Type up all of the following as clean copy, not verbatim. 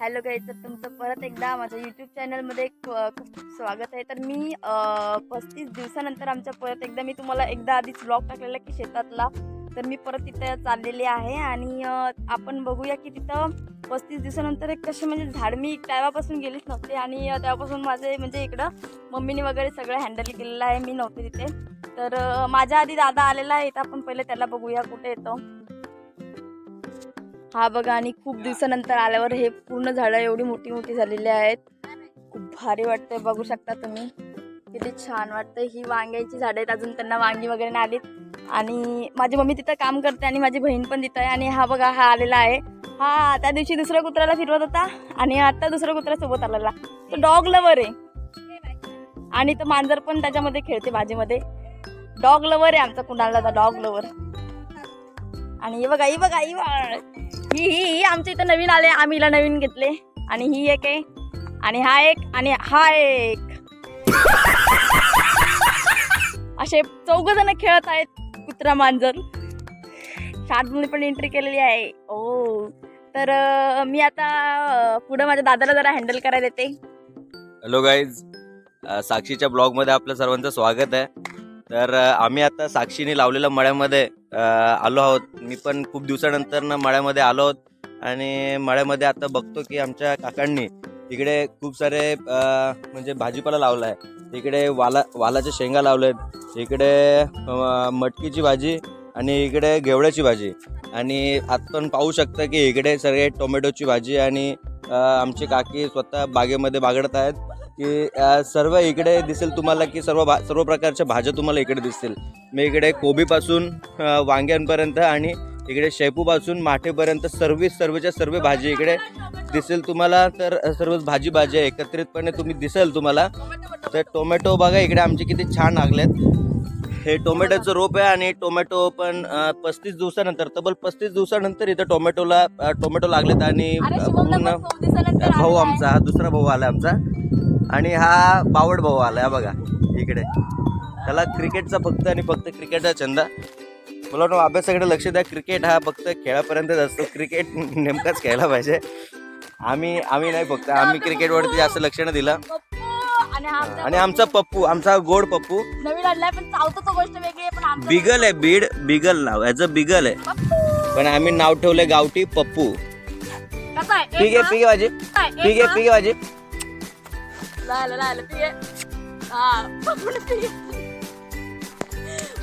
Hello guys, तर तुमचं परत एकदा माझ्या यूट्यूब चॅनलमध्ये खूप स्वागत आहे. तर मी 35 दिवसानंतर परत एकदा मी तुम्हाला आधीच व्लॉग टाकलेला की शेतातला. तर मी परत तिथं चाललेली आहे आणि आपण बघूया की तिथं 35 दिवसानंतर एक कसे म्हणजे झाड मी तेव्हापासून गेलीच नव्हते आणि तेव्हापासून माझे म्हणजे इकडं मम्मीने वगैरे सगळं हँडल केलेलं आहे. मी नव्हते तिथे. तर माझ्या आधी दादा आलेला आहे. तर आपण पहिले त्याला बघूया कुठे येतो. हा बघा, आणि खूप दिवसानंतर आल्यावर हे पूर्ण झाडं एवढी मोठी मोठी झालेली आहेत. खूप भारी वाटतंय, बघू शकता तुम्ही किती छान वाटतंय. ही वांग्याची झाडं आहेत, अजून त्यांना वांगी वगैरे नाही आलीत. आणि माझी मम्मी तिथं काम करते आणि माझी बहीण पण तिथं आहे. आणि हा बघा, हा आलेला आहे. हा त्या दिवशी दुसऱ्या कुत्र्याला फिरवत होता आणि आता दुसऱ्या कुत्र्यासोबत आलेला. तो डॉग लवर आहे आणि तो मांजर पण त्याच्यामध्ये खेळते भाजीमध्ये. डॉग लवर आहे आमचा कुणाला, डॉग लवर. आणि ही बघा, ही बघा, ही आमच्या इथं नवीन आले, आम्ही हिला नवीन घेतले. आणि ही एक आहे आणि हा एक आणि हा एक. असे 4 जण खेळत आहेत, कुत्रा मांजर. शाळेत पण एंट्री केलेली आहे. ओ, तर मी आता पुढे माझ्या दादाला जरा हँडल करायला येते. हॅलो गाईज, साक्षीच्या ब्लॉगमध्ये आपलं सर्वांचं स्वागत आहे. तर आम्ही आता साक्षीने लावलेल्या मळ्यामध्ये आलो आहोत. मी पण खूप दिवसानंतर मळ्यामध्ये आलो आहोत आणि मळ्यामध्ये आता बघतो की आमच्या काकांनी इकडे खूप सारे म्हणजे भाजीपाला लावला आहे. इकडे वालाच्या शेंगा लावलेत, इकडे मटकीची भाजी आणि इकडे घेवड्याची भाजी. आणि आपण पाहू शकता की इकडे सगळे टोमॅटोची भाजी आणि आमची काकी स्वतः बागेमध्ये बागडत आहेत. की सर्व इकडे दिसेल तुम्हाला की सर्व प्रकारच्या भाज्या तुम्हाला इकडे दिसतील. मी इकडे कोबीपासून वांग्यांपर्यंत आणि इकडे शेपूपासून माठेपर्यंत सर्वच्या सर्व भाजी इकडे दिसेल तुम्हाला. तर सर्व भाजी एकत्रितपणे दिसेल तुम्हाला. तर टोमॅटो बघा इकडे आमचे किती छान लागलेत. हे टोमॅटोचं रोप आहे आणि टोमॅटो पण 35 दिवसानंतर, तब्बल 35 दिवसानंतर इथं टोमॅटो लागलेत. आणि पूर्ण भाऊ आमचा, हा दुसरा भाऊ आला आमचा आणि हा बावड भाऊ आला बघा इकडे. त्याला क्रिकेटचा फक्त क्रिकेटचा छंद. मला वाटतं अभ्यासाकडे लक्ष द्या. क्रिकेट हा फक्त खेळापर्यंतच असतो. क्रिकेट नेमकाच खेळायला पाहिजे. आम्ही नाही, फक्त आम्ही क्रिकेटवरती जास्त लक्ष नाही दिलं. आणि आमचा पप्पू, आमचा गोड पप्पू नवीन आणलाय, पण चावतो तो गोष्ट वेगळी आहे. पण बिगल आहे, बिगल नाव याचं बिगल आहे. पण आम्ही नाव ठेवलंय गावठी पप्पू. ठीक आहे भाजी, ठीक आहे भाजी.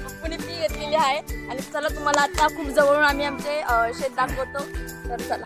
पप्पूने पी घेतलेली आहे. आणि चला, तुम्हाला आता खूप जवळून आम्ही आमचे शेत दाखवतो. तर चला.